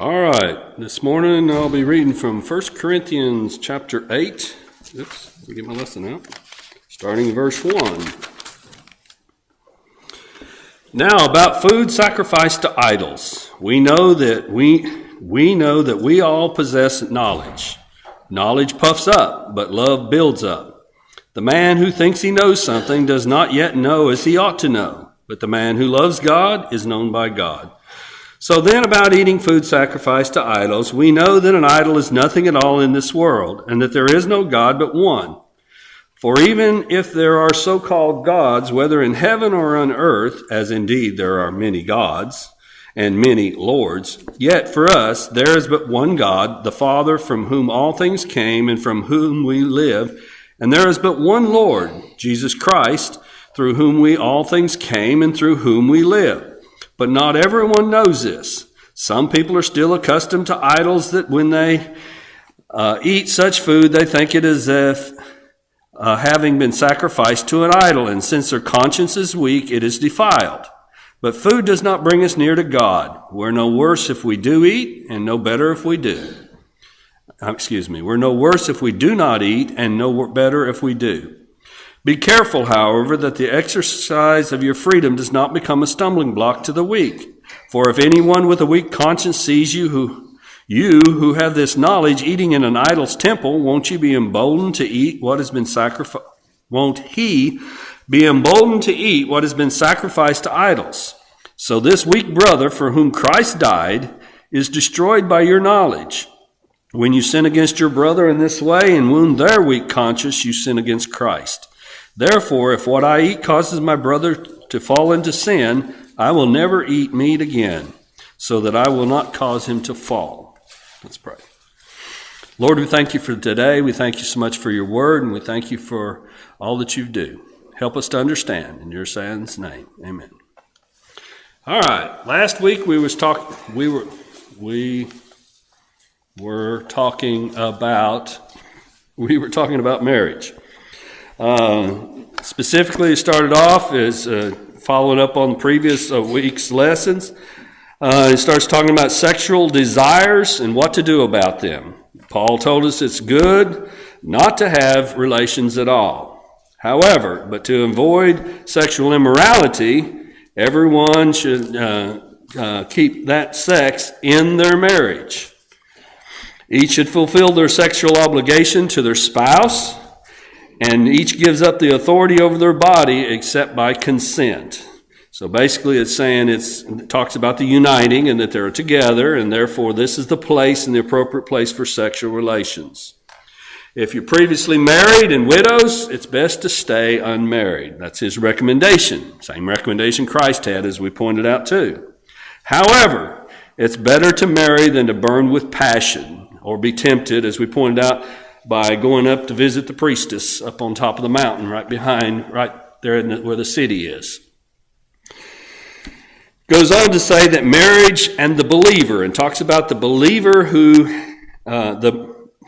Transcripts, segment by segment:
All right, this morning I'll be reading from 1 Corinthians chapter 8. Oops, let me get my lesson out. Starting in verse 1. Now about food sacrificed to idols. We know that we all possess knowledge. Knowledge puffs up, but love builds up. The man who thinks he knows something does not yet know as he ought to know, but the man who loves God is known by God. So then about eating food sacrificed to idols, we know that an idol is nothing at all in this world, and that there is no God but one. For even if there are so-called gods, whether in heaven or on earth, as indeed there are many gods and many lords, yet for us there is but one God, the Father, from whom all things came and from whom we live, and there is but one Lord, Jesus Christ, through whom all things came and through whom we live. But not everyone knows this. Some people are still accustomed to idols that when they eat such food, they think it as if having been sacrificed to an idol, and since their conscience is weak, it is defiled. But food does not bring us near to God. We're no worse if we do eat, and no better if we do. We're no worse if we do not eat, and no better if we do. Be careful, however, that the exercise of your freedom does not become a stumbling block to the weak. For if anyone with a weak conscience sees you who have this knowledge eating in an idol's temple, won't you be emboldened to eat what has been sacrificed? Won't he be emboldened to eat what has been sacrificed to idols? So this weak brother for whom Christ died is destroyed by your knowledge. When you sin against your brother in this way and wound their weak conscience, you sin against Christ. Therefore, if what I eat causes my brother to fall into sin, I will never eat meat again, so that I will not cause him to fall. Let's pray. Lord, we thank you for today. We thank you so much for your word, and we thank you for all that you do. Help us to understand. In your son's name, amen. All right. Last week we were talking about marriage. Specifically, it started off as following up on the previous week's lessons. It starts talking about sexual desires and what to do about them. Paul told us it's good not to have relations at all. However, but to avoid sexual immorality, everyone should keep that sex in their marriage. Each should fulfill their sexual obligation to their spouse, and each gives up the authority over their body except by consent. So basically it's saying it talks about the uniting and that they're together, and therefore this is the place and the appropriate place for sexual relations. If you're previously married and widows, it's best to stay unmarried. That's his recommendation. Same recommendation Christ had, as we pointed out too. However, it's better to marry than to burn with passion or be tempted, as we pointed out, by going up to visit the priestess up on top of the mountain right there where the city is. Goes on to say that marriage and the believer, and talks about the believer who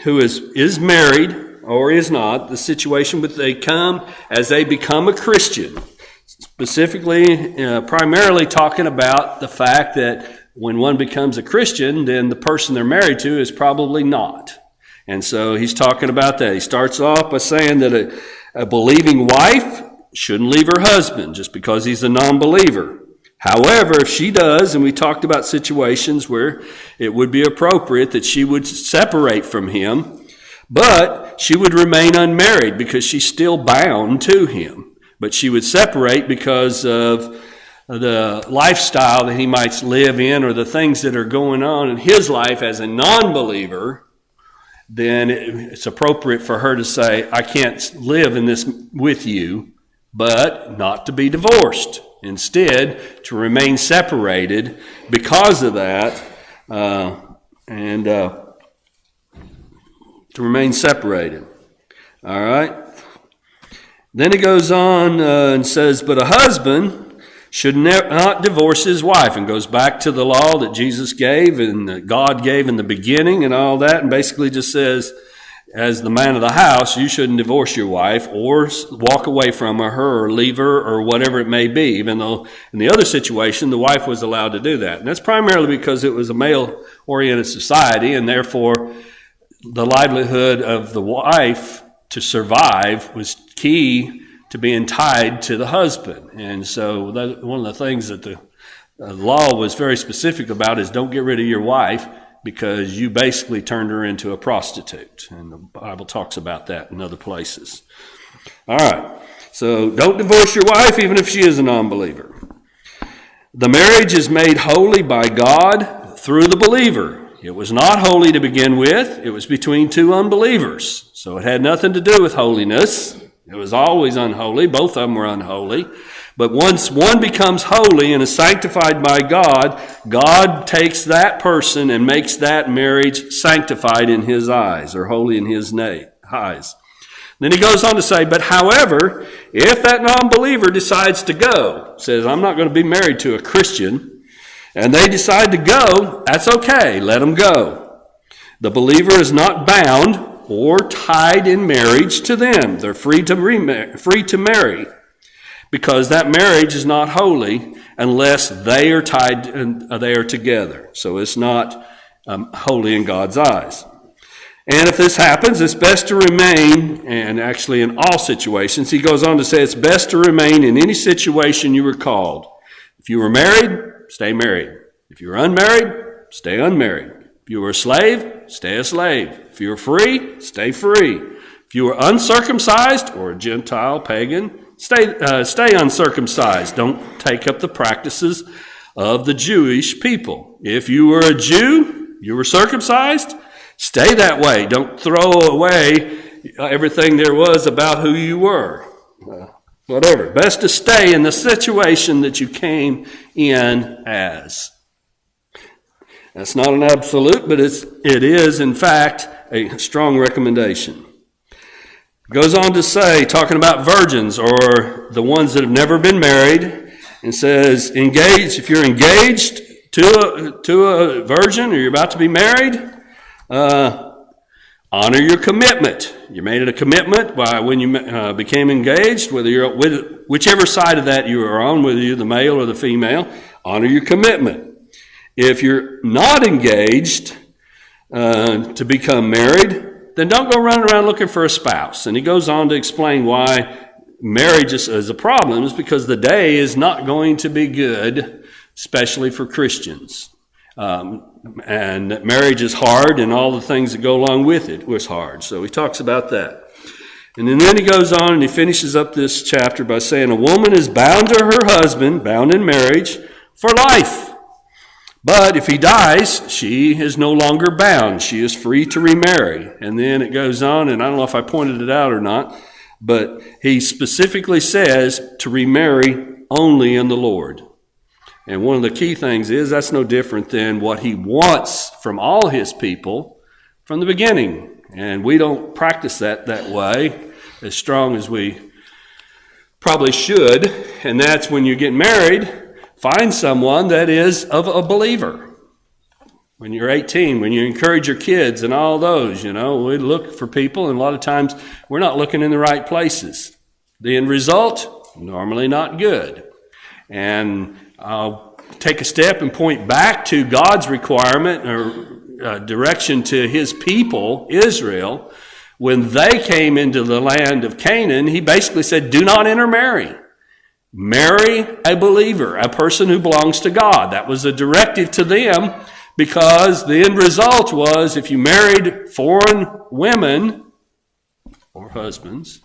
is married or is not, the situation that they come as they become a Christian. Specifically, primarily talking about the fact that when one becomes a Christian, then the person they're married to is probably not. And so he's talking about that. He starts off by saying that a believing wife shouldn't leave her husband just because he's a non-believer. However, if she does, and we talked about situations where it would be appropriate that she would separate from him, but she would remain unmarried because she's still bound to him. But she would separate because of the lifestyle that he might live in or the things that are going on in his life as a non-believer. Then it's appropriate for her to say, I can't live in this with you, but not to be divorced. Instead, to remain separated because of that, and to remain separated. All right? Then it goes on and says, but a husband should not divorce his wife, and goes back to the law that Jesus gave and that God gave in the beginning and all that, and basically just says as the man of the house, you shouldn't divorce your wife or walk away from her or leave her or whatever it may be, even though in the other situation, the wife was allowed to do that. And that's primarily because it was a male-oriented society, and therefore the livelihood of the wife to survive was key to being tied to the husband. And so one of the things that the law was very specific about is don't get rid of your wife, because you basically turned her into a prostitute. And the Bible talks about that in other places. All right. So don't divorce your wife even if she is a non-believer. The marriage is made holy by God through the believer. It was not holy to begin with. It was between two unbelievers. So it had nothing to do with holiness. It was always unholy. Both of them were unholy. But once one becomes holy and is sanctified by God, God takes that person and makes that marriage sanctified in his eyes, or holy in his eyes. Then he goes on to say, but however, if that non-believer decides to go, says, I'm not going to be married to a Christian, and they decide to go, that's okay, let them go. The believer is not bound or tied in marriage to them. They're free to marry. Because that marriage is not holy unless they are tied and they are together. So it's not holy in God's eyes. And if this happens, it's best to remain, and actually in all situations, he goes on to say it's best to remain in any situation you were called. If you were married, stay married. If you were unmarried, stay unmarried. If you were a slave, stay a slave. If you were free, stay free. If you were uncircumcised or a Gentile, pagan, stay uncircumcised. Don't take up the practices of the Jewish people. If you were a Jew, you were circumcised, stay that way. Don't throw away everything there was about who you were. Whatever. Best to stay in the situation that you came in as. That's not an absolute, but it is, in fact, a strong recommendation. Goes on to say, talking about virgins or the ones that have never been married, and says, if you're engaged to a virgin or you're about to be married, honor your commitment. You made it a commitment by when you became engaged, whether you're with whichever side of that you are on, whether you're the male or the female, honor your commitment. If you're not engaged to become married, then don't go running around looking for a spouse. And he goes on to explain why marriage is a problem. It's because the day is not going to be good, especially for Christians. And marriage is hard, and all the things that go along with it was hard. So he talks about that. And then he goes on and he finishes up this chapter by saying, a woman is bound to her husband, bound in marriage, for life. But if he dies, she is no longer bound. She is free to remarry. And then it goes on, and I don't know if I pointed it out or not, but he specifically says to remarry only in the Lord. And one of the key things is that's no different than what he wants from all his people from the beginning. And we don't practice that way as strong as we probably should. And that's when you get married, find someone that is of a believer. When you're 18, when you encourage your kids and all those, we look for people, and a lot of times we're not looking in the right places. The end result, normally not good. And I'll take a step and point back to God's requirement or direction to his people, Israel. When they came into the land of Canaan, he basically said, do not intermarry. Marry a believer, a person who belongs to God. That was a directive to them, because the end result was if you married foreign women or husbands,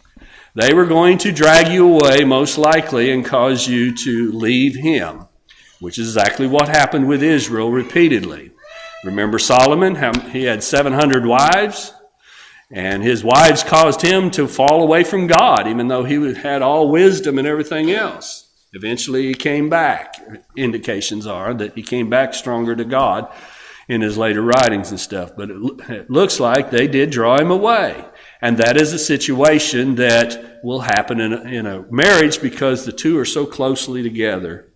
they were going to drag you away most likely and cause you to leave him, which is exactly what happened with Israel repeatedly. Remember Solomon, how he had 700 wives? And his wives caused him to fall away from God, even though he had all wisdom and everything else. Eventually he came back. Indications are that he came back stronger to God in his later writings and stuff. But it looks like they did draw him away. And that is a situation that will happen in a marriage, because the two are so closely together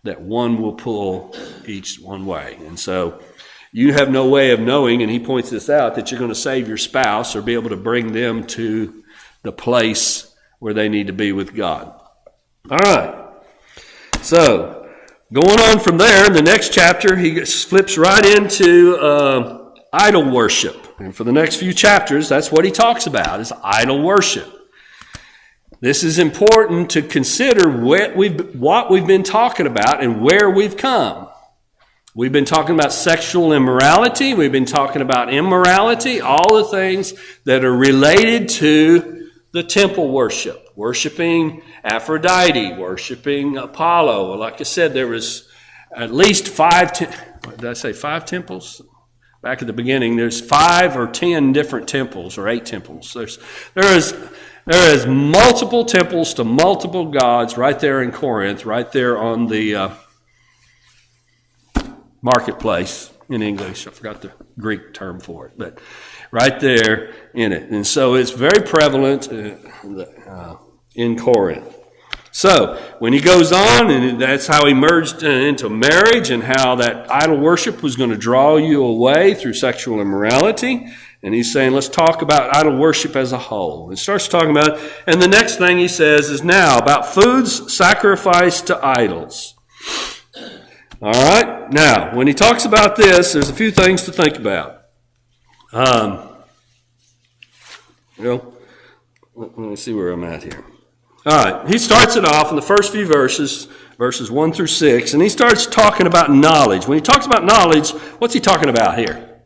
that one will pull each one way. And so You have no way of knowing, and he points this out, that you're going to save your spouse or be able to bring them to the place where they need to be with God. All right. So, going on from there, in the next chapter, he flips right into idol worship. And for the next few chapters, that's what he talks about, is idol worship. This is important to consider what we've been talking about and where we've come. We've been talking about sexual immorality. We've been talking about immorality, all the things that are related to the temple worship, worshiping Aphrodite, worshiping Apollo. Like I said, there was at least five temples? Back at the beginning, there's 5 or 10 different temples, or 8 temples. There is multiple temples to multiple gods right there in Corinth, right there on the marketplace in English. I forgot the Greek term for it, but right there in it. And so it's very prevalent in Corinth. So when he goes on, and that's how he merged into marriage and how that idol worship was going to draw you away through sexual immorality. And he's saying, let's talk about idol worship as a whole. He starts talking about it. And the next thing he says is now about foods sacrificed to idols. All right. Now, when he talks about this, there's a few things to think about. Let me see where I'm at here. All right, he starts it off in the first few verses 1 through 6, and he starts talking about knowledge. When he talks about knowledge, what's he talking about here?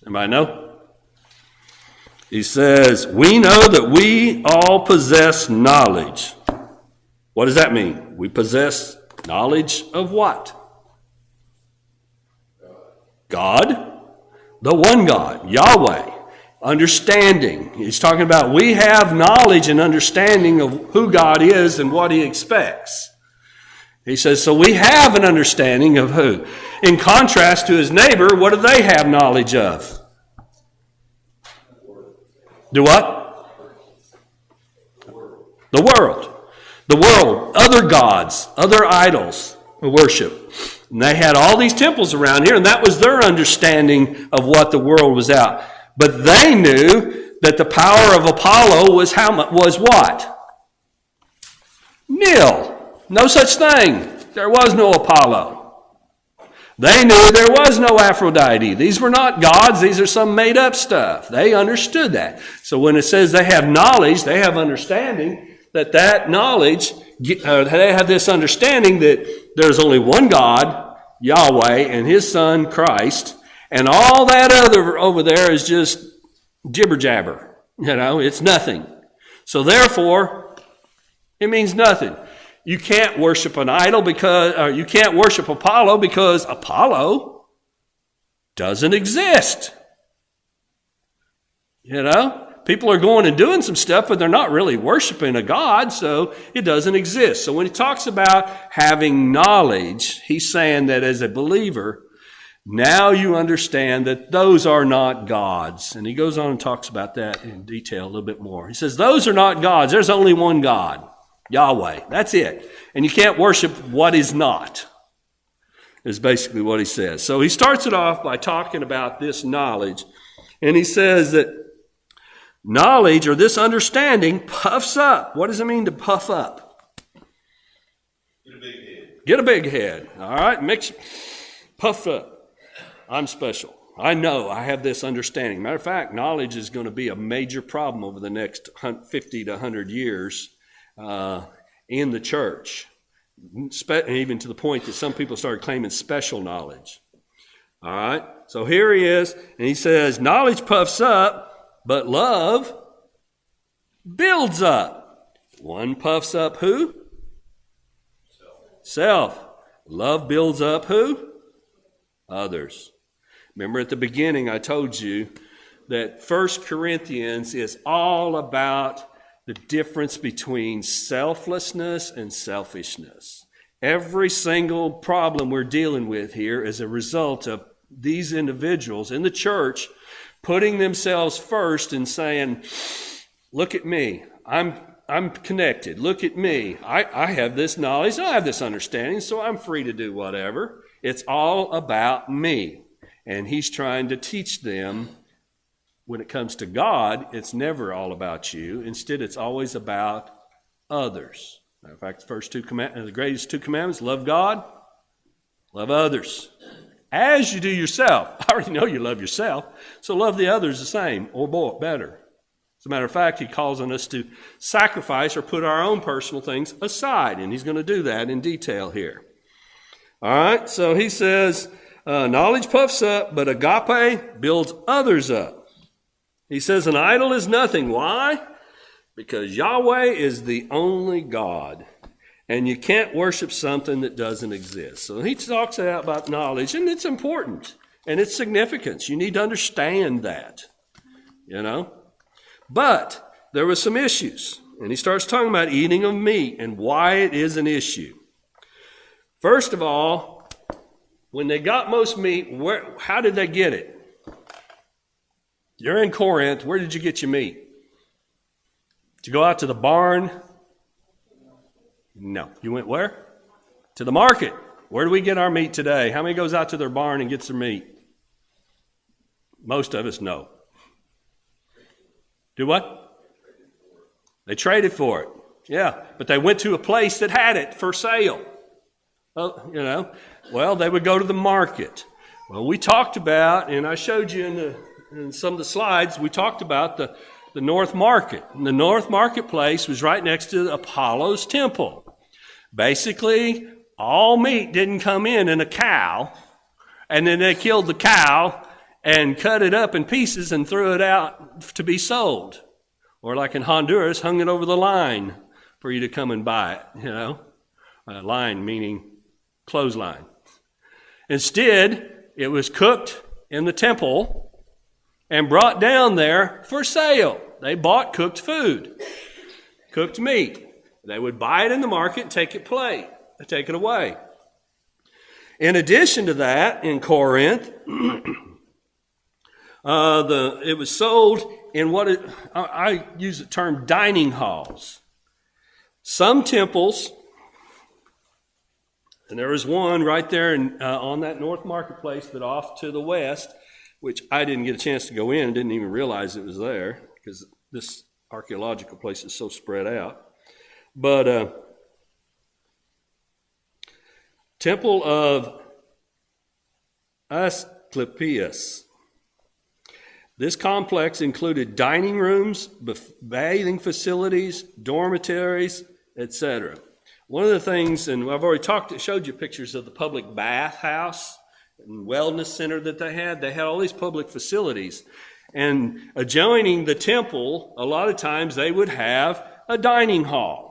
Anybody know? He says, we know that we all possess knowledge. What does that mean? We possess knowledge of what? God, the one God, Yahweh. Understanding. He's talking about we have knowledge and understanding of who God is and what he expects. He says, so we have an understanding of who. In contrast to his neighbor, what do they have knowledge of? Do what? The world. The world. Other gods. Other idols of worship. And they had all these temples around here, and that was their understanding of what the world was out. But they knew that the power of Apollo was what? Nil. No such thing. There was no Apollo. They knew there was no Aphrodite. These were not gods. These are some made up stuff. They understood that. So when it says they have knowledge, they have understanding that knowledge, they have this understanding that there's only one God, Yahweh, and his son, Christ. And all that other over there is just jibber jabber. It's nothing. So therefore, it means nothing. You can't worship an idol you can't worship Apollo because Apollo doesn't exist. People are going and doing some stuff, but they're not really worshiping a God, so it doesn't exist. So when he talks about having knowledge, he's saying that as a believer, now you understand that those are not gods. And he goes on and talks about that in detail a little bit more. He says, those are not gods. There's only one God, Yahweh. That's it. And you can't worship what is not, is basically what he says. So he starts it off by talking about this knowledge. And he says that knowledge, or this understanding, puffs up. What does it mean to puff up? Get a big head. Get a big head. All right? Puff up. I'm special. I know. I have this understanding. Matter of fact, knowledge is going to be a major problem over the next 50 to 100 years in the church, even to the point that some people started claiming special knowledge. All right? So here he is, and he says, knowledge puffs up, but love builds up. One puffs up who? Self. Love builds up who? Others. Remember at the beginning I told you that 1 Corinthians is all about the difference between selflessness and selfishness. Every single problem we're dealing with here is a result of these individuals in the church putting themselves first and saying, look at me. I'm connected. Look at me. I have this knowledge. I have this understanding, so I'm free to do whatever. It's all about me. And he's trying to teach them when it comes to God, it's never all about you. Instead, it's always about others. Matter of fact, the greatest two commandments, love God, love others. As you do yourself. I already know you love yourself, so love the others the same, or more, better. As a matter of fact, he calls on us to sacrifice or put our own personal things aside, and he's going to do that in detail here. All right, so he says, knowledge puffs up, but agape builds others up. He says an idol is nothing. Why? Because Yahweh is the only God, and you can't worship something that doesn't exist. So he talks about knowledge, and it's important, and its significance. You need to understand that, But there were some issues, and he starts talking about eating of meat and why it is an issue. First of all, when they got most meat, how did they get it? You're in Corinth. Where did you get your meat? Did you go out to the barn? No. You went where? To the market. Where do we get our meat today? How many goes out to their barn and gets their meat? Most of us know. Do what? They traded for it. Yeah, but they went to a place that had it for sale. Well, they would go to the market. Well, we talked about, and I showed you in some of the slides, we talked about the North Market. And the North Marketplace was right next to Apollo's temple. Basically, all meat didn't come in a cow, and then they killed the cow and cut it up in pieces and threw it out to be sold. Or like in Honduras, hung it over the line for you to come and buy it, line meaning clothesline. Instead, it was cooked in the temple and brought down there for sale. They bought cooked food, cooked meat. They would buy it in the market and take it away. In addition to that, in Corinth, it was sold in I use the term dining halls. Some temples, and there was one right there on that North Marketplace, but off to the west, which I didn't get a chance to go in, didn't even realize it was there, because this archaeological place is so spread out. But Temple of Asclepius. This complex included dining rooms, bathing facilities, dormitories, etc. One of the things, and I've already showed you pictures of the public bath house and wellness center that they had all these public facilities. And adjoining the temple, a lot of times they would have a dining hall,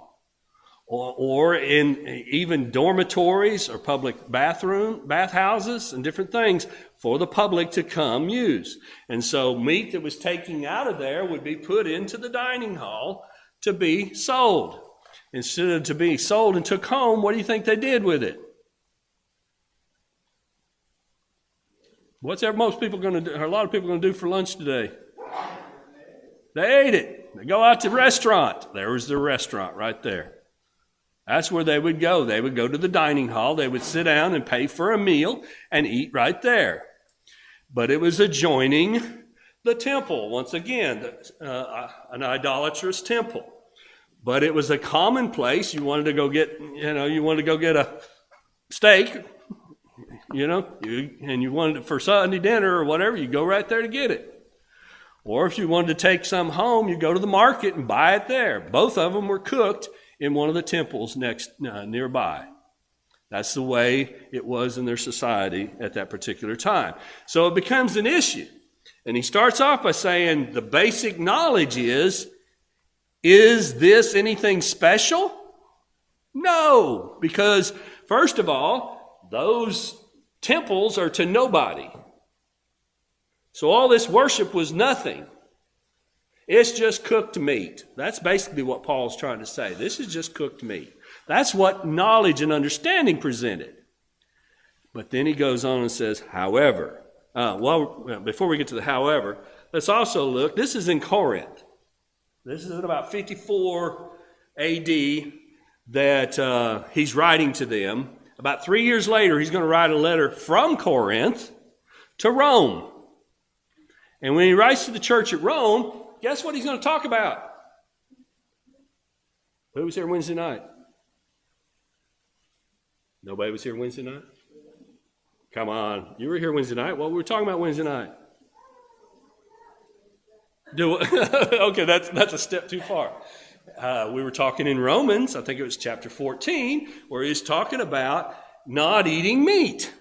or in even dormitories or public bathhouses and different things for the public to come use. And so meat that was taken out of there would be put into the dining hall to be sold. Instead of to be sold and took home, what do you think they did with it? What's most people going to do, or a lot of people going to do for lunch today? They ate it. They go out to the restaurant. There was the restaurant right there. That's where they would go. They would go to the dining hall. They would sit down and pay for a meal and eat right there. But it was adjoining the temple. Once again, an idolatrous temple. But it was a common place. You wanted to go get, a steak, and you wanted it for Sunday dinner or whatever, you go right there to get it. Or if you wanted to take some home, you go to the market and buy it there. Both of them were cooked in one of the temples nearby. That's the way it was in their society at that particular time. So it becomes an issue. And he starts off by saying the basic knowledge is this anything special? No, because first of all, those temples are to nobody. So all this worship was nothing. It's just cooked meat. That's basically what Paul's trying to say. This is just cooked meat. That's what knowledge and understanding presented. But then he goes on and says, however. Before we get to the however, let's also look. This is in Corinth. This is at about 54 AD that he's writing to them. About 3 years later, he's going to write a letter from Corinth to Rome. And when he writes to the church at Rome, guess what he's going to talk about? Who was here Wednesday night? Nobody was here Wednesday night? Come on. You were here Wednesday night. What were we talking about Wednesday night? Okay, that's a step too far. We were talking in Romans, I think it was chapter 14, where he's talking about not eating meat.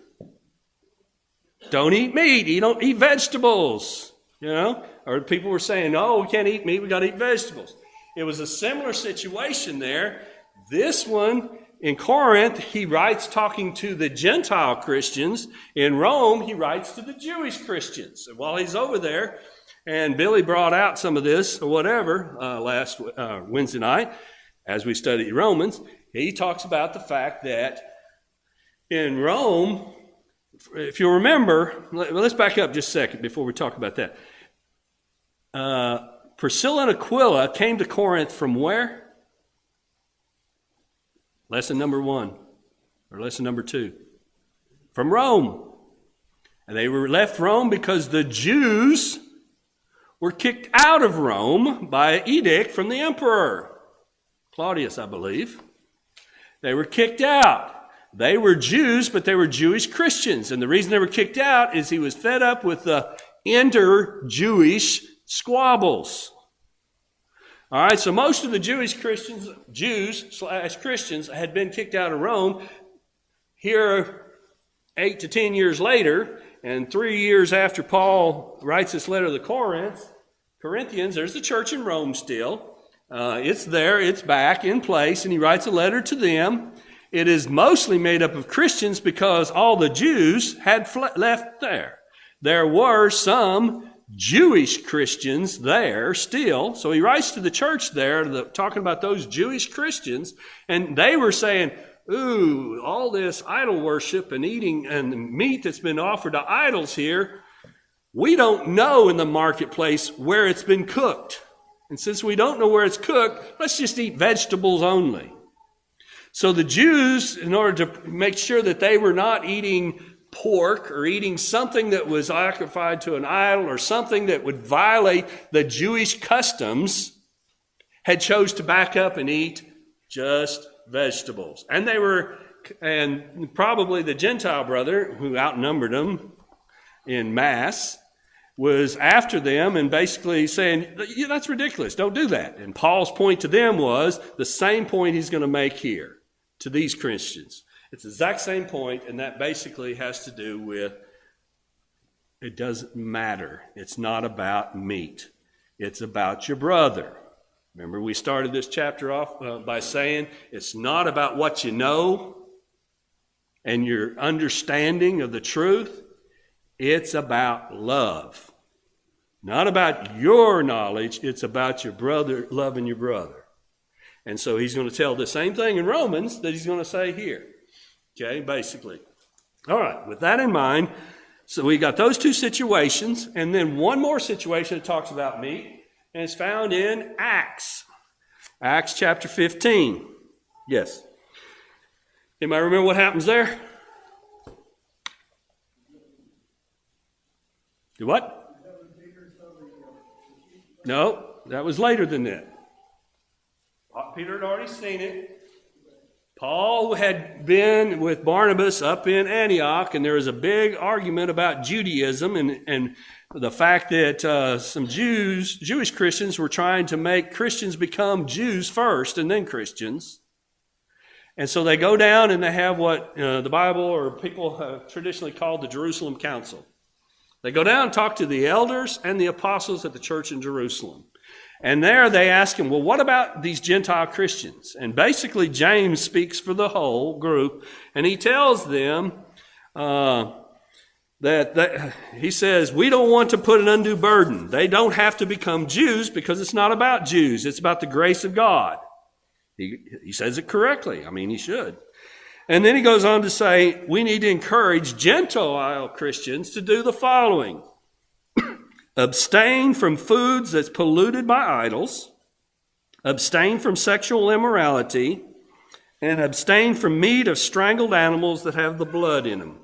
Don't eat meat. You don't eat vegetables. Or people were saying, "Oh, we can't eat meat. We got to eat vegetables." It was a similar situation there. This one in Corinth, he writes talking to the Gentile Christians. In Rome, he writes to the Jewish Christians. And while he's over there, and Billy brought out some of this or whatever last Wednesday night as we studied Romans, he talks about the fact that in Rome, if you remember, let's back up just a second before we talk about that. Priscilla and Aquila came to Corinth from where? Lesson number 1 or lesson number 2? From Rome. And they were left Rome because the Jews were kicked out of Rome by an edict from the emperor, Claudius, I believe. They were kicked out. They were Jews, but they were Jewish Christians. And the reason they were kicked out is he was fed up with the inter-Jewish squabbles. All right, so most of the Jews/Christians had been kicked out of Rome. Here, 8 to 10 years later, and 3 years after Paul writes this letter to the Corinthians, there's the church in Rome still. It's there, it's back in place, and he writes a letter to them. It is mostly made up of Christians because all the Jews had left there. There were some Jewish Christians there still. So he writes to the church there, talking about those Jewish Christians, and they were saying, "Ooh, all this idol worship and eating and meat that's been offered to idols here, we don't know in the marketplace where it's been cooked. And since we don't know where it's cooked, let's just eat vegetables only." So the Jews, in order to make sure that they were not eating pork or eating something that was sacrificed to an idol or something that would violate the Jewish customs, had chose to back up and eat just vegetables. And probably the Gentile brother, who outnumbered them in mass, was after them and basically saying, "Yeah, that's ridiculous. Don't do that." And Paul's point to them was the same point he's going to make here to these Christians. It's the exact same point, and that basically has to do with it doesn't matter. It's not about meat. It's about your brother. Remember, we started this chapter off by saying it's not about what you know and your understanding of the truth. It's about love. Not about your knowledge. It's about your brother, loving your brother. And so he's going to tell the same thing in Romans that he's going to say here. Okay, basically. All right, with that in mind, so we got those two situations, and then one more situation that talks about meat, and it's found in Acts. Acts chapter 15. Yes. Anybody remember what happens there? Do what? No, that was later than that. Peter had already seen it. Paul had been with Barnabas up in Antioch, and there was a big argument about Judaism and the fact that some Jewish Christians were trying to make Christians become Jews first and then Christians. And so they go down and they have what the Bible or people have traditionally called the Jerusalem Council. They go down and talk to the elders and the apostles at the church in Jerusalem. And there they ask him, well, what about these Gentile Christians? And basically James speaks for the whole group, and he tells them that he says, we don't want to put an undue burden. They don't have to become Jews because it's not about Jews. It's about the grace of God. He says it correctly. I mean, he should. And then he goes on to say, we need to encourage Gentile Christians to do the following. Abstain from foods that's polluted by idols, abstain from sexual immorality, and abstain from meat of strangled animals that have the blood in them.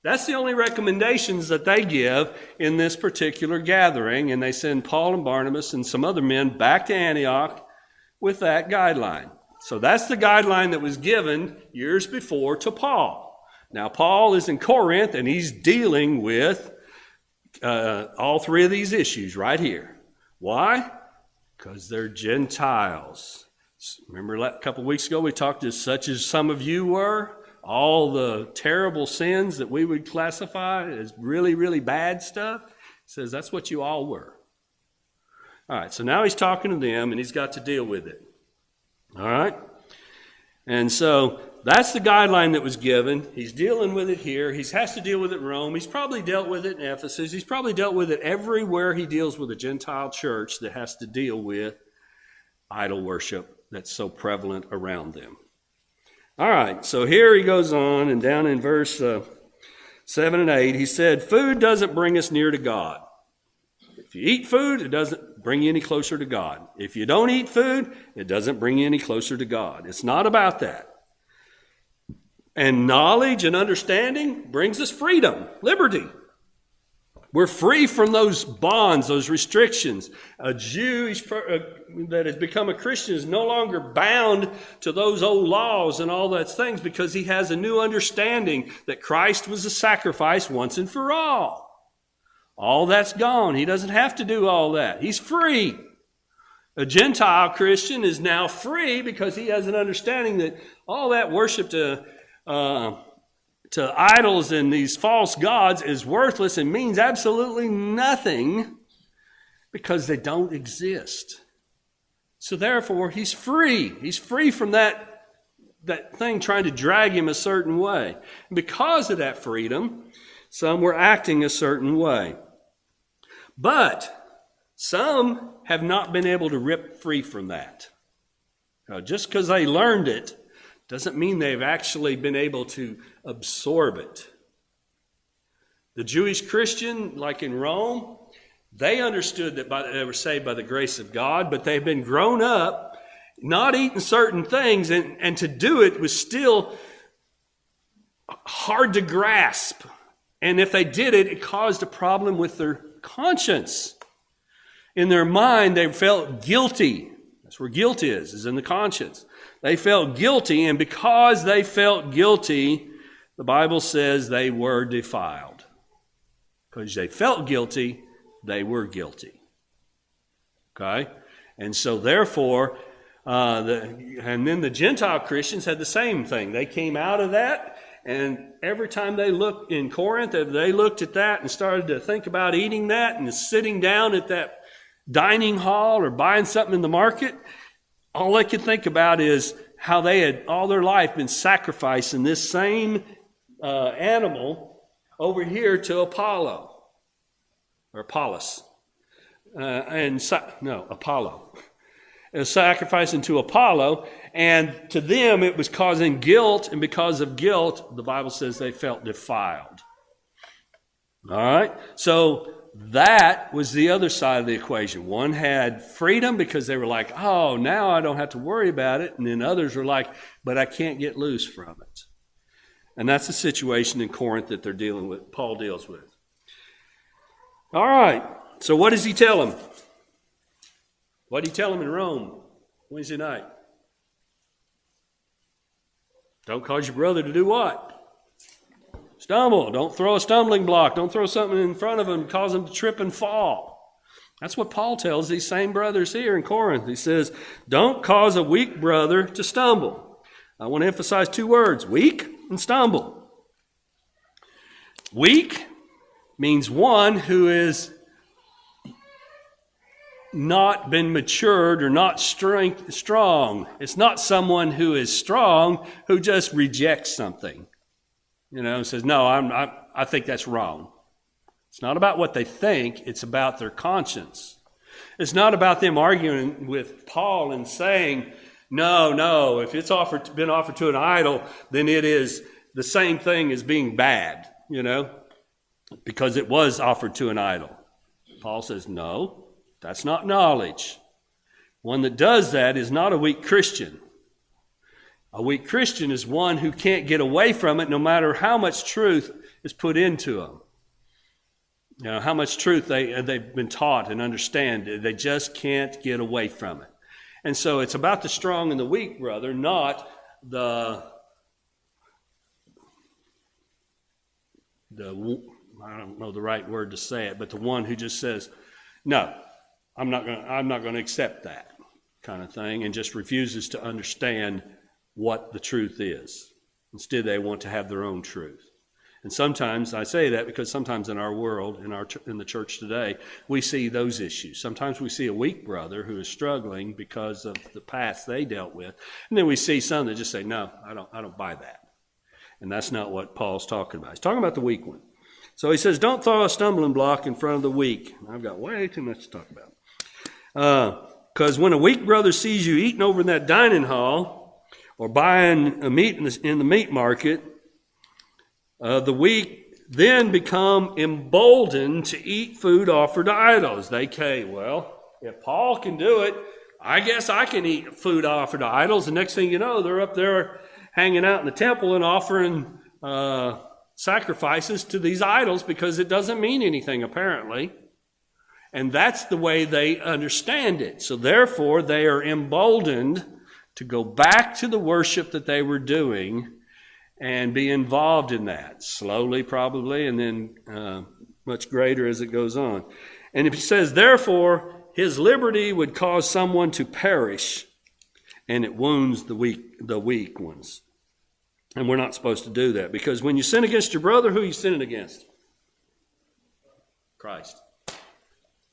That's the only recommendations that they give in this particular gathering, and they send Paul and Barnabas and some other men back to Antioch with that guideline. So that's the guideline that was given years before to Paul. Now, Paul is in Corinth, and he's dealing with all three of these issues right here. Why? Because they're Gentiles. Remember a couple of weeks ago we talked to such as some of you were? All the terrible sins that we would classify as really, really bad stuff. He says that's what you all were. All right, so now he's talking to them, and he's got to deal with it. All right? And so that's the guideline that was given. He's dealing with it here. He has to deal with it in Rome. He's probably dealt with it in Ephesus. He's probably dealt with it everywhere he deals with a Gentile church that has to deal with idol worship that's so prevalent around them. All right, so here he goes on, and down in verse 7 and 8, he said, food doesn't bring us near to God. If you eat food, it doesn't bring you any closer to God. If you don't eat food, it doesn't bring you any closer to God. It's not about that. And knowledge and understanding brings us freedom, liberty. We're free from those bonds, those restrictions. A Jew that has become a Christian is no longer bound to those old laws and all those things because he has a new understanding that Christ was a sacrifice once and for all. All that's gone. He doesn't have to do all that. He's free. A Gentile Christian is now free because he has an understanding that all that worship to idols and these false gods is worthless and means absolutely nothing because they don't exist. So therefore, he's free. He's free from that thing trying to drag him a certain way. And because of that freedom, some were acting a certain way. But some have not been able to rip free from that. Now, just because they learned it doesn't mean they've actually been able to absorb it. The Jewish Christian, like in Rome, they understood that they were saved by the grace of God, but they've been grown up not eating certain things, and to do it was still hard to grasp. And if they did it, it caused a problem with their conscience. In their mind, they felt guilty. That's where guilt is in the conscience. They felt guilty, and because they felt guilty, the Bible says they were defiled. Because they felt guilty, they were guilty. Okay? And so therefore, and then the Gentile Christians had the same thing. They came out of that, and every time they looked in Corinth, they looked at that and started to think about eating that and sitting down at that dining hall or buying something in the market, all they could think about is how they had all their life been sacrificing this same animal over here to Apollo or Apollos. Apollo. Sacrificing to Apollo, and to them it was causing guilt, and because of guilt, the Bible says they felt defiled. All right? So that was the other side of the equation. One had freedom because they were like, oh, now I don't have to worry about it. And then others were like, but I can't get loose from it. And that's the situation in Corinth that they're dealing with, Paul deals with. All right. So what does he tell them? What did he tell them in Rome Wednesday night? Don't cause your brother to do what? Stumble. Don't throw a stumbling block. Don't throw something in front of him and cause him to trip and fall. That's what Paul tells these same brothers here in Corinth. He says, don't cause a weak brother to stumble. I want to emphasize two words, weak and stumble. Weak means one who is not been matured or not strong. It's not someone who is strong who just rejects something. Says, no, I think that's wrong. It's not about what they think. It's about their conscience. It's not about them arguing with Paul and saying, no, if it's been offered to an idol, then it is the same thing as being bad, because it was offered to an idol. Paul says, no, that's not knowledge. One that does that is not a weak Christian. A weak Christian is one who can't get away from it no matter how much truth is put into them. You know, how much truth they've been taught and understand. They just can't get away from it. And so it's about the strong and the weak, brother, not the I don't know the right word to say it, but the one who just says, no, I'm not going to accept that kind of thing, and just refuses to understand what the truth is. Instead, they want to have their own truth. And sometimes, I say that because sometimes in our world, in the church today, we see those issues. Sometimes we see a weak brother who is struggling because of the past they dealt with. And then we see some that just say, no, I don't buy that. And that's not what Paul's talking about. He's talking about the weak one. So he says, don't throw a stumbling block in front of the weak. I've got way too much to talk about. Because when a weak brother sees you eating over in that dining hall or buying a meat in the meat market, the weak then become emboldened to eat food offered to idols. They say, well, if Paul can do it, I guess I can eat food offered to idols. And next thing you know, they're up there hanging out in the temple and offering sacrifices to these idols because it doesn't mean anything, apparently. And that's the way they understand it. So therefore, they are emboldened to go back to the worship that they were doing and be involved in that, slowly probably, and then much greater as it goes on. And if he says, therefore, his liberty would cause someone to perish, and it wounds the weak ones. And we're not supposed to do that, because when you sin against your brother, who are you sinning against? Christ.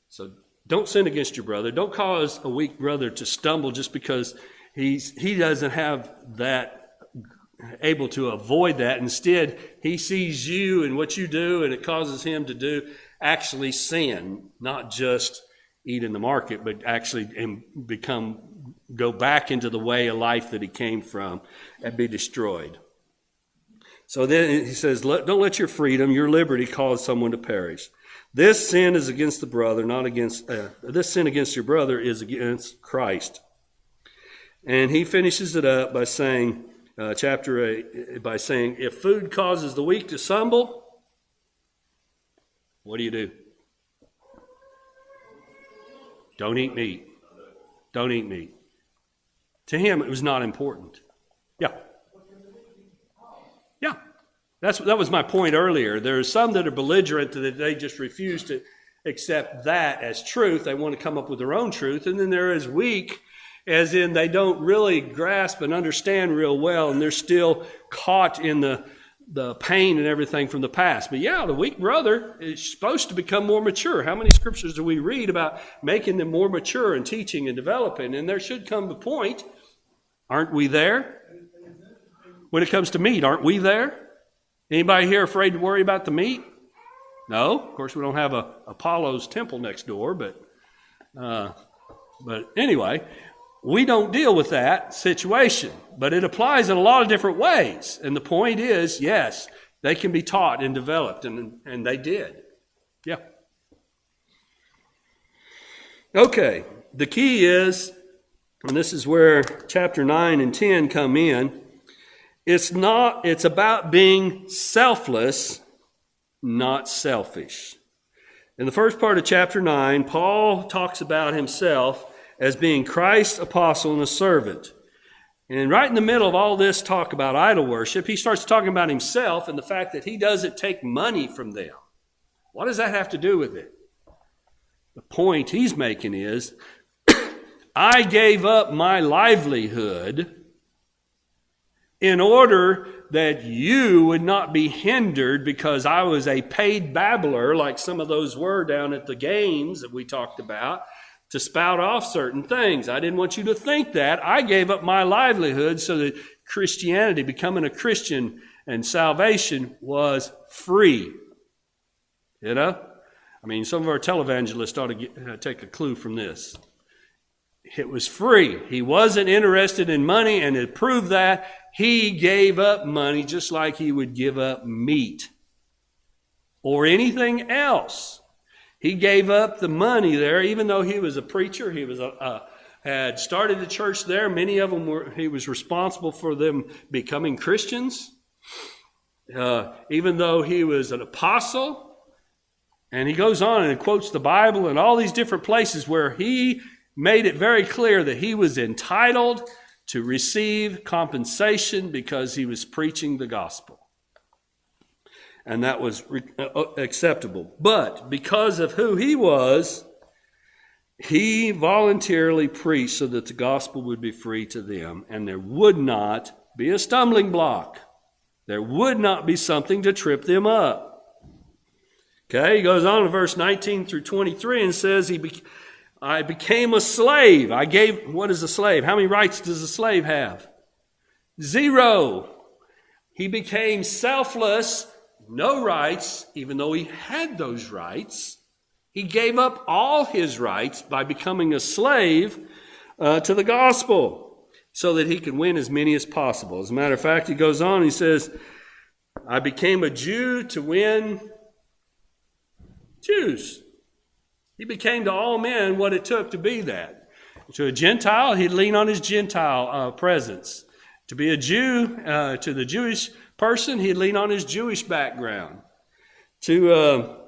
So don't sin against your brother. Don't cause a weak brother to stumble just because he doesn't have that, able to avoid that. Instead, he sees you and what you do, and it causes him to do actually sin, not just eat in the market, but actually go back into the way of life that he came from and be destroyed. So then he says, don't let your freedom, your liberty, cause someone to perish. This sin is against the brother, not against, this sin against your brother is against Christ. And he finishes it up by saying, chapter 8, by saying, if food causes the weak to stumble, what do? Don't eat meat. Don't eat meat. To him, it was not important. Yeah. Yeah. That was my point earlier. There are some that are belligerent that they just refuse to accept that as truth. They want to come up with their own truth. And then there is weak, as in they don't really grasp and understand real well, and they're still caught in the pain and everything from the past. But yeah, the weak brother is supposed to become more mature. How many scriptures do we read about making them more mature and teaching and developing? And there should come a point, aren't we there? When it comes to meat, aren't we there? Anybody here afraid to worry about the meat? No, of course we don't have a Apollo's temple next door, but anyway, we don't deal with that situation. But it applies in a lot of different ways. And the point is, yes, they can be taught and developed, and they did. Yeah. Okay, the key is, and this is where chapter 9 and 10 come in, it's about being selfless, not selfish. In the first part of chapter 9, Paul talks about himself as being Christ's apostle and a servant. And right in the middle of all this talk about idol worship, he starts talking about himself and the fact that he doesn't take money from them. What does that have to do with it? The point he's making is, I gave up my livelihood in order that you would not be hindered because I was a paid babbler, like some of those were down at the games that we talked about, to spout off certain things. I didn't want you to think that. I gave up my livelihood so that Christianity, becoming a Christian and salvation, was free. You know? I mean, some of our televangelists ought to take a clue from this. It was free. He wasn't interested in money, and to prove that, he gave up money just like he would give up meat or anything else. He gave up the money there, even though he was a preacher, he was a had started the church there. Many of them he was responsible for them becoming Christians. Even though he was an apostle. And he goes on and quotes the Bible in all these different places where he made it very clear that he was entitled to receive compensation because he was preaching the gospel. And that was acceptable. But because of who he was, he voluntarily preached so that the gospel would be free to them, and there would not be a stumbling block. There would not be something to trip them up. Okay, he goes on in verse 19 through 23 and says, I became a slave. What is a slave? How many rights does a slave have? 0. He became selfless, no rights, even though he had those rights. He gave up all his rights by becoming a slave to the gospel so that he could win as many as possible. As a matter of fact, he goes on, he says, I became a Jew to win Jews. He became to all men what it took to be that. To a Gentile, he'd lean on his Gentile presence. To be a Jew, to the Jewish person, he'd lean on his Jewish background. What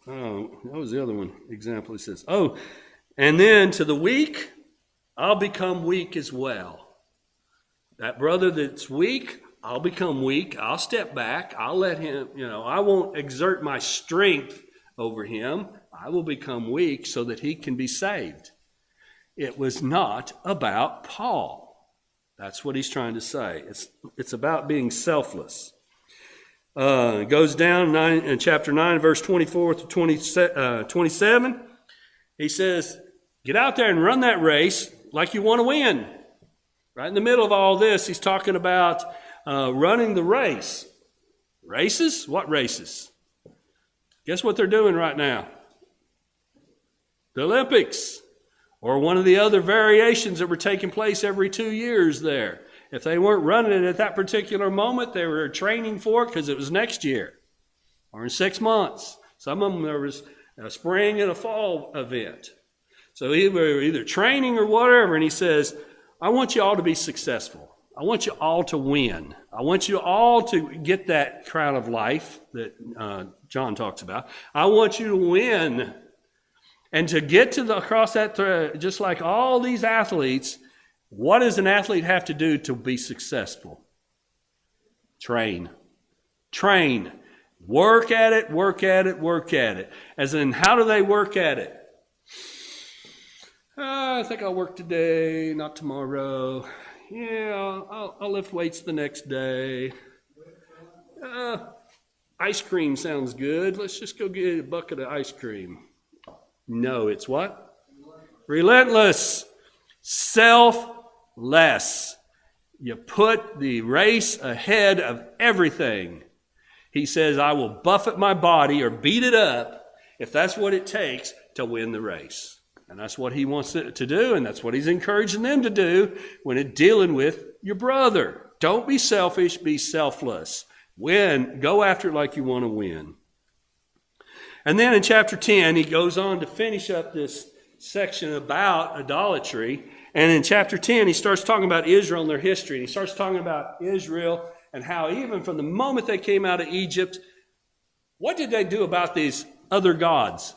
was the other one example he says? And then to the weak, I'll become weak as well. That brother that's weak, I'll become weak. I'll step back. I'll let him, I won't exert my strength over him. I will become weak so that he can be saved. It was not about Paul. That's what he's trying to say. It's about being selfless. It goes down in chapter 9, verse 24 to 27. He says, get out there and run that race like you want to win. Right in the middle of all this, he's talking about running the race. Races? What races? Guess what they're doing right now? The Olympics, or one of the other variations that were taking place every 2 years there. If they weren't running it at that particular moment, they were training for it because it was next year or in 6 months. Some of them, there was a spring and a fall event. So they were either training or whatever, and he says, I want you all to be successful. I want you all to win. I want you all to get that crown of life that John talks about. I want you to win. And to get across that thread, just like all these athletes, what does an athlete have to do to be successful? Train. Train. Work at it, work at it, work at it. As in, how do they work at it? I think I'll work today, not tomorrow. Yeah, I'll lift weights the next day. Ice cream sounds good. Let's just go get a bucket of ice cream. No, it's what? Relentless. Selfless. You put the race ahead of everything. He says, I will buffet my body or beat it up if that's what it takes to win the race. And that's what he wants to do, and that's what he's encouraging them to do when it's dealing with your brother. Don't be selfish, be selfless. Go after it like you want to win. And then in chapter 10, he goes on to finish up this section about idolatry. And in chapter 10, he starts talking about Israel and their history. And he starts talking about Israel and how even from the moment they came out of Egypt, what did they do about these other gods?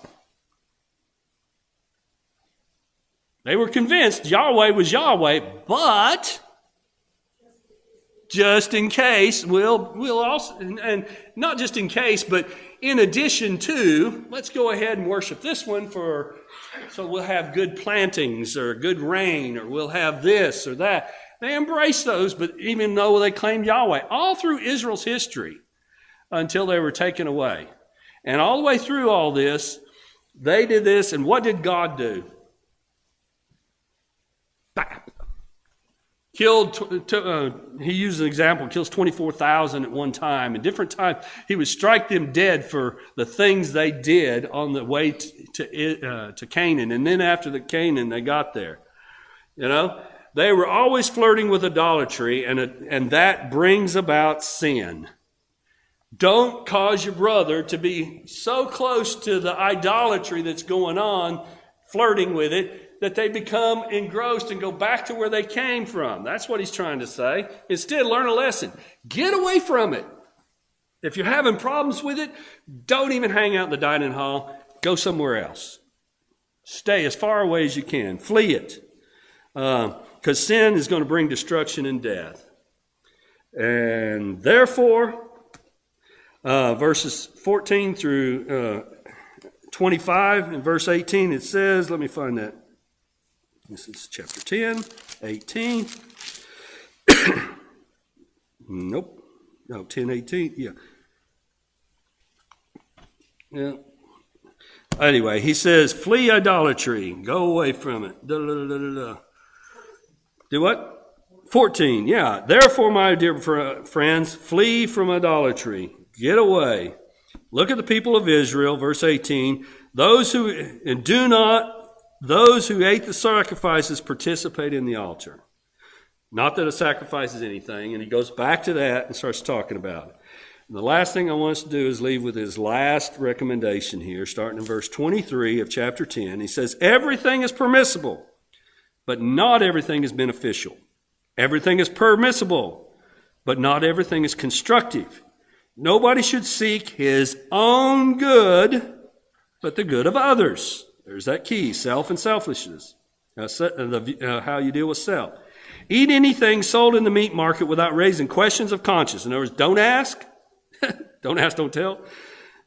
They were convinced Yahweh was Yahweh, but just in case, we'll also, and not just in case, but in addition to, let's go ahead and worship this one so we'll have good plantings or good rain, or we'll have this or that. They embraced those, but even though they claimed Yahweh, all through Israel's history until they were taken away. And all the way through all this, they did this, and what did God do? He used an example, kills 24,000 at one time. At different times, he would strike them dead for the things they did on the way to Canaan. And then after the Canaan, they got there. They were always flirting with idolatry, and that brings about sin. Don't cause your brother to be so close to the idolatry that's going on, flirting with it, that they become engrossed and go back to where they came from. That's what he's trying to say. Instead, learn a lesson. Get away from it. If you're having problems with it, don't even hang out in the dining hall. Go somewhere else. Stay as far away as you can. Flee it. Because sin is going to bring destruction and death. And therefore, verses 14 through 25 and verse 18, it says, let me find that. This is chapter 10, 18. Nope. No, 10, 18. Yeah. Yeah. Anyway, he says, flee idolatry. Go away from it. Do what? 14. Yeah. Therefore, my dear friends, flee from idolatry. Get away. Look at the people of Israel, verse 18. Those who ate the sacrifices participate in the altar. Not that a sacrifice is anything, and he goes back to that and starts talking about it. And the last thing I want us to do is leave with his last recommendation here, starting in verse 23 of chapter 10. He says, everything is permissible, but not everything is beneficial. Everything is permissible, but not everything is constructive. Nobody should seek his own good, but the good of others. There's that key, self and selfishness. How you deal with self. Eat anything sold in the meat market without raising questions of conscience. In other words, don't ask. Don't ask, don't tell.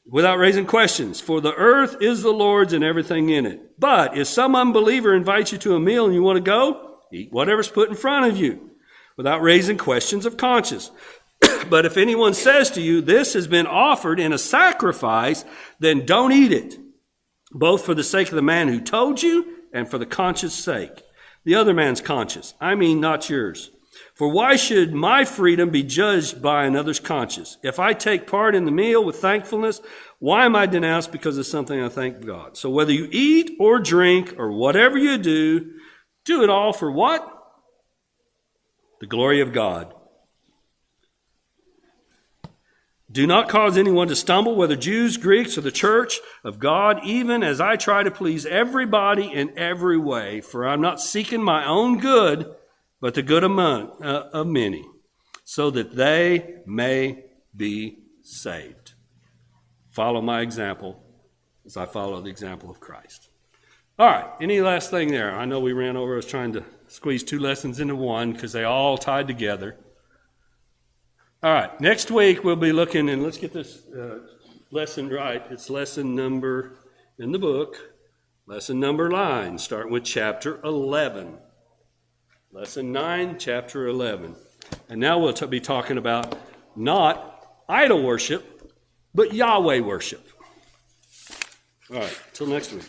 Without raising questions. For the earth is the Lord's and everything in it. But if some unbeliever invites you to a meal and you want to go, eat whatever's put in front of you without raising questions of conscience. But if anyone says to you, this has been offered in a sacrifice, then don't eat it, both for the sake of the man who told you and for the conscience sake. The other man's conscience, I mean not yours. For why should my freedom be judged by another's conscience? If I take part in the meal with thankfulness, why am I denounced because of something I thank God? So whether you eat or drink or whatever you do it all for what? The glory of God. Do not cause anyone to stumble, whether Jews, Greeks, or the church of God, even as I try to please everybody in every way. For I'm not seeking my own good, but the good of many, so that they may be saved. Follow my example as I follow the example of Christ. All right, any last thing there? I know we ran over. I was trying to squeeze two lessons into one because they all tied together. All right, next week we'll be looking, and let's get this lesson right. It's lesson number in the book, lesson number 9, starting with chapter 11. Lesson 9, chapter 11. And now we'll be talking about not idol worship, but Yahweh worship. All right, till next week.